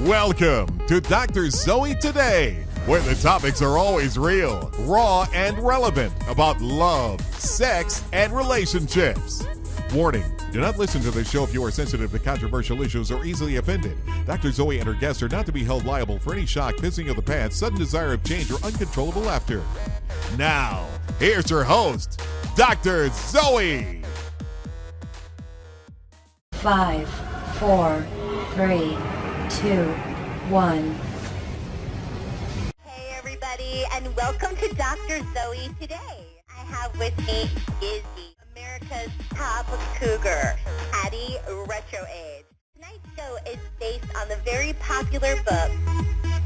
Welcome to Dr. Zoe Today, where the topics are always real, raw, and relevant about love, sex, and relationships. Warning, do not listen to this show if you are sensitive to controversial issues or easily offended. Dr. Zoe and her guests are not to be held liable for any shock, pissing of the pants, sudden desire of change, or uncontrollable laughter. Now, here's her host, Dr. Zoe. 5, 4, 3, 2, 1. Hey everybody, and welcome to Dr. Zoe Today. I have with me Gizzy, America's top cougar, Hattie RetroAge. Tonight's show is based on the very popular book,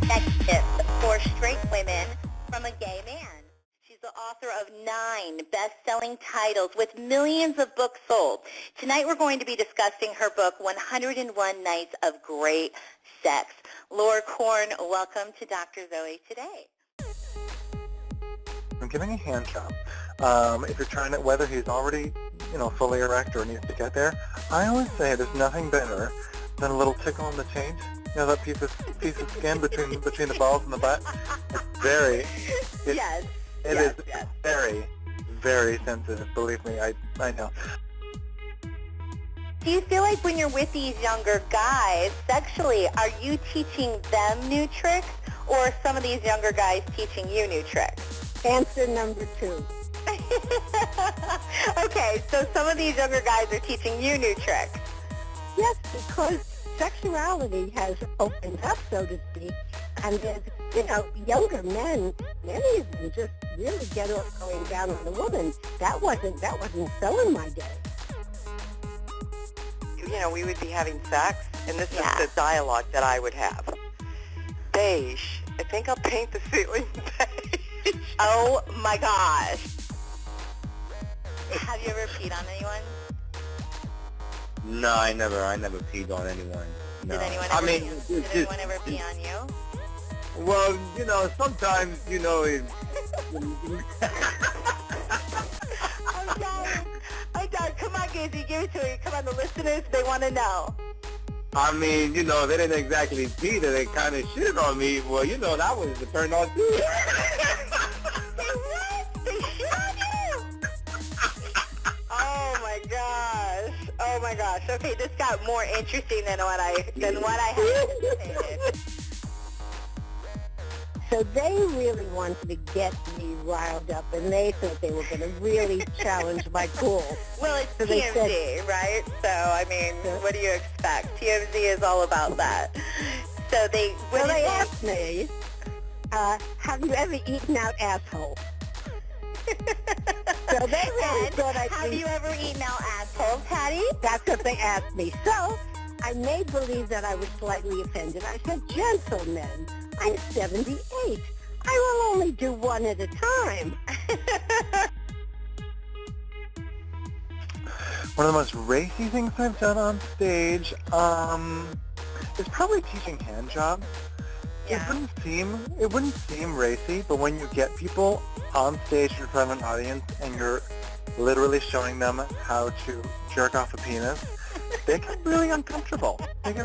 Sex Tips for Straight Women from a Gay Man. She's the author of 9 best-selling titles with millions of books sold. Tonight we're going to be discussing her book, 101 Nights of Great Sex. Laura Korn, welcome to Dr. Zoe Today. I'm giving a hand job. If you're trying to, whether he's already, fully erect or needs to get there, I always say there's nothing better than a little tickle in the taint. That piece of skin between the balls and the butt. It is very, very sensitive. Believe me, I know. Do you feel like when you're with these younger guys, sexually, are you teaching them new tricks, or are some of these younger guys teaching you new tricks? Answer number 2. Okay, so some of these younger guys are teaching you new tricks. Yes, because sexuality has opened up, so to speak, and there's, younger men, many of them just really get off going down on the woman. That wasn't so in my day. We would be having sex, and this is the dialogue that I would have. Beige. I think I'll paint the ceiling beige. Oh my gosh. Have you ever peed on anyone? No, I never peed on anyone. No. Did anyone ever pee on you? Well, sometimes, I'm done. Come on, Gizzy, give it to me. Come on, the listeners, they want to know. I mean, they didn't exactly pee, they kind of shitted on me. Well, that was the turn on too. They what? They shit on you? Oh my gosh. Okay, this got more interesting than what I had anticipated. So they really wanted to get me riled up, and they thought they were going to really challenge my cool. Well, it's so TMZ, right? So, what do you expect? TMZ is all about that. So they asked me, have you ever eaten out asshole? So they really thought have you ever eaten out assholes, Hattie? That's what they asked me. So I made believe that I was slightly offended. I said, gentlemen, I'm 78. I will only do one at a time. One of the most racy things I've done on stage is probably teaching hand jobs. Yeah. It wouldn't seem racy, but when you get people on stage in front of an audience and you're literally showing them how to just off a penis, they get really uncomfortable. Okay,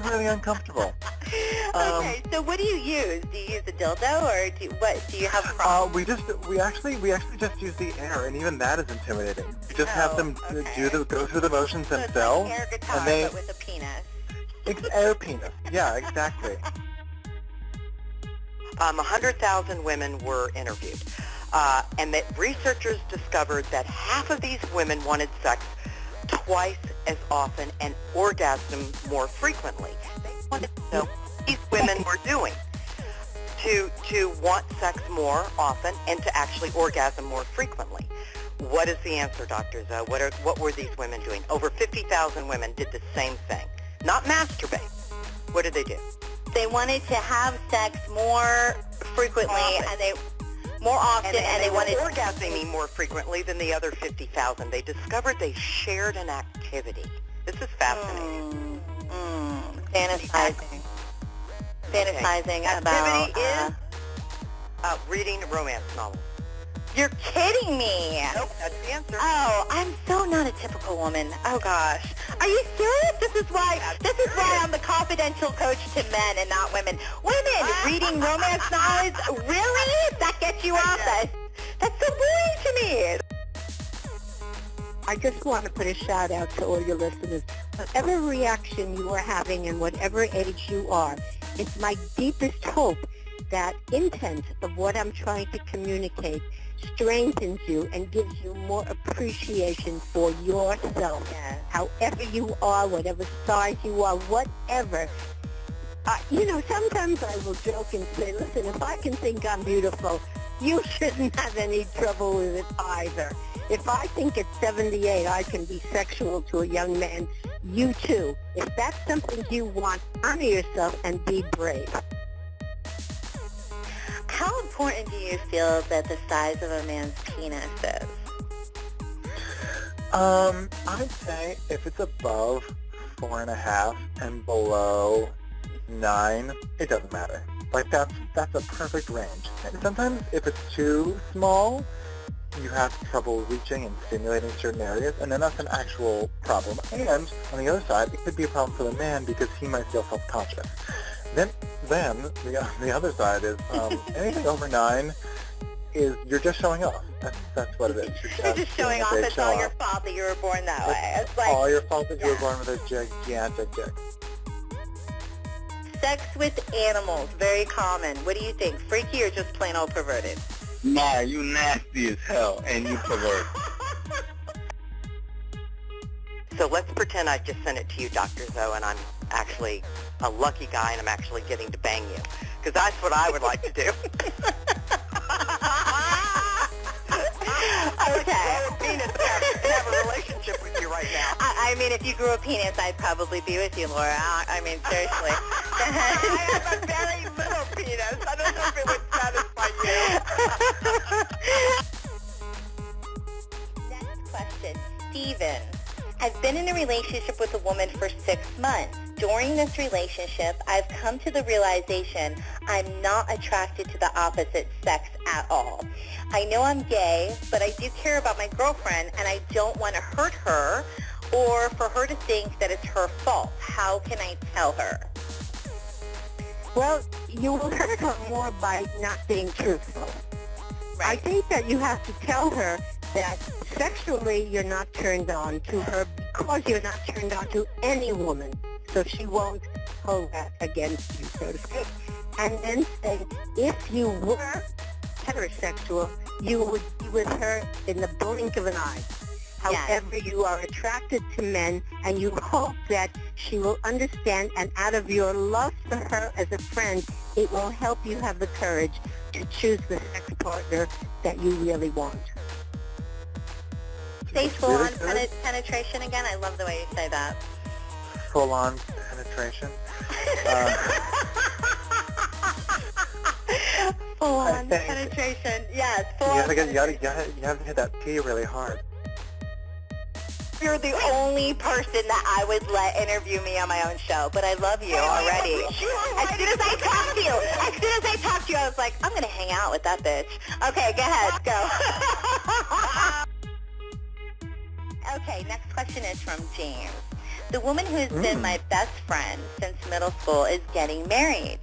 so what do you use? Do you use a dildo, or do you have problems? We actually just use the air, and even that is intimidating. We just have them go through the motions so themselves, it's like air guitar, but with a penis. It's air penis. Yeah, exactly. 100,000 women were interviewed, and that researchers discovered that half of these women wanted sex twice as often and orgasm more frequently. They wanted to know what these women were doing to want sex more often and to actually orgasm more frequently. What is the answer, Dr. Zoe? What were these women doing? Over 50,000 women did the same thing. Not masturbate. What did they do? They wanted to have sex more frequently, and they wanted orgasming more frequently than the other 50,000. They discovered they shared an activity. This is fascinating. Fantasizing about activity is reading romance novels. You're kidding me. Nope, that's the answer. Oh, I'm so not a typical woman. Oh gosh. Are you serious? This is why I'm the confidential coach to men and not women. Women reading romance novels, really? That gets you off that? That's so boring to me. I just want to put a shout out to all your listeners. Whatever reaction you are having and whatever age you are, it's my deepest hope that intent of what I'm trying to communicate strengthens you and gives you more appreciation for yourself. Yes. However you are, whatever size you are, whatever. Sometimes I will joke and say, listen, if I can think I'm beautiful, you shouldn't have any trouble with it either. If I think at 78 I can be sexual to a young man, you too. If that's something you want, honor yourself and be brave. How important do you feel that the size of a man's penis is? I'd say if it's above 4.5 and below 9, it doesn't matter. Like that's a perfect range. And sometimes if it's too small, you have trouble reaching and stimulating certain areas, and then that's an actual problem. And on the other side, it could be a problem for the man because he might feel self-conscious. Then the other side is anything over 9 is you're just showing off. That's what it is. You're just showing off. It's all your fault that you were born that way. It's like all your fault that you were born with a gigantic dick. Sex with animals, very common. What do you think? Freaky or just plain old perverted? Nah, you nasty as hell, and you pervert. So let's pretend I just sent it to you, Dr. Zoe, and I'm actually a lucky guy and I'm actually getting to bang you. Because that's what I would like to do. Okay. I would penis and have a relationship with you right now. I mean, if you grew a penis, I'd probably be with you, Laura. I mean, seriously. I have a very little penis. I don't know if it would satisfy you. Next question. Steven. I've been in a relationship with a woman for 6 months. During this relationship, I've come to the realization I'm not attracted to the opposite sex at all. I know I'm gay, but I do care about my girlfriend, and I don't want to hurt her or for her to think that it's her fault. How can I tell her? Well, you will hurt her more by not being truthful. Right. I think that you have to tell her that sexually you're not turned on to her because you're not turned on to any woman. So she won't hold that against you, so to speak. And then say, if you were heterosexual, you would be with her in the blink of an eye. However, you are attracted to men, and you hope that she will understand, and out of your love for her as a friend, it will help you have the courage to choose the sex partner that you really want. Say full-on penetration again. I love the way you say that. Full-on penetration. Full-on penetration. Yes, full-on You have to hit that P really hard. You're the only person that I would let interview me on my own show, but I love you already. As soon as I talked to you, I was like, I'm going to hang out with that bitch. Okay, go ahead, go. Okay, next question is from James. The woman who has been my best friend since middle school is getting married,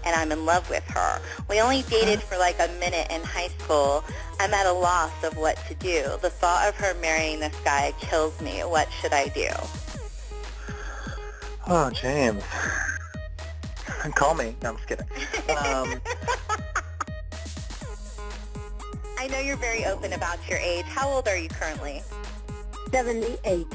and I'm in love with her. We only dated for like a minute in high school. I'm at a loss of what to do. The thought of her marrying this guy kills me. What should I do? Oh, James. Call me. No, I'm just kidding. I know you're very open about your age. How old are you currently? 78.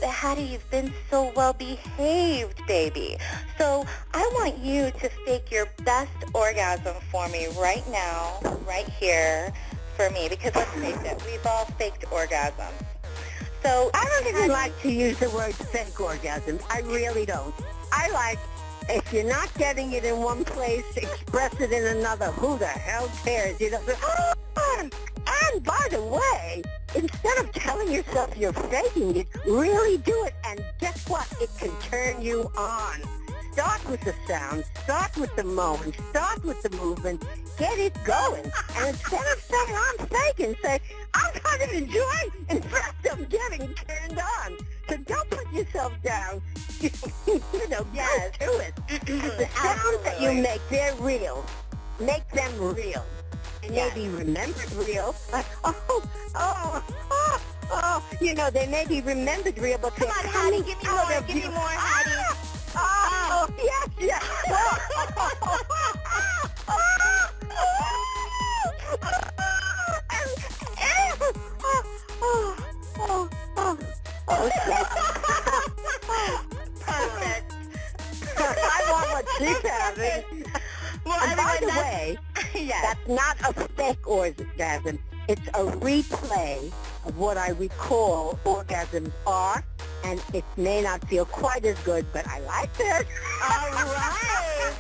Hattie, you've been so well behaved, baby. So I want you to fake your best orgasm for me right now, right here, for me. Because let's face it, we've all faked orgasms. So I don't even like to use the word fake orgasm. I really don't. I like, if you're not getting it in one place, express it in another. Who the hell cares? You know. And by the way, instead of telling yourself you're faking it, really do it. And guess what? It can turn you on. start with the sound, start with the moan, start with the movement, get it going. And instead of saying, I'm faking, say, I'm kind of enjoying, in fact, I'm getting turned on. So don't put yourself down. Yes. Go to it. The sounds that you make, they're real. Make them real. And Yes. they be remembered real. Like, they may be remembered real, but Come on, Hattie, give me more, Hattie. Oh, yes, yes. Perfect. I want what she's having. Well, And by the everyone, way, yes. that's not a fake orgasm. It's a replay of what I recall orgasms are, and it may not feel quite as good, but I like it. All right.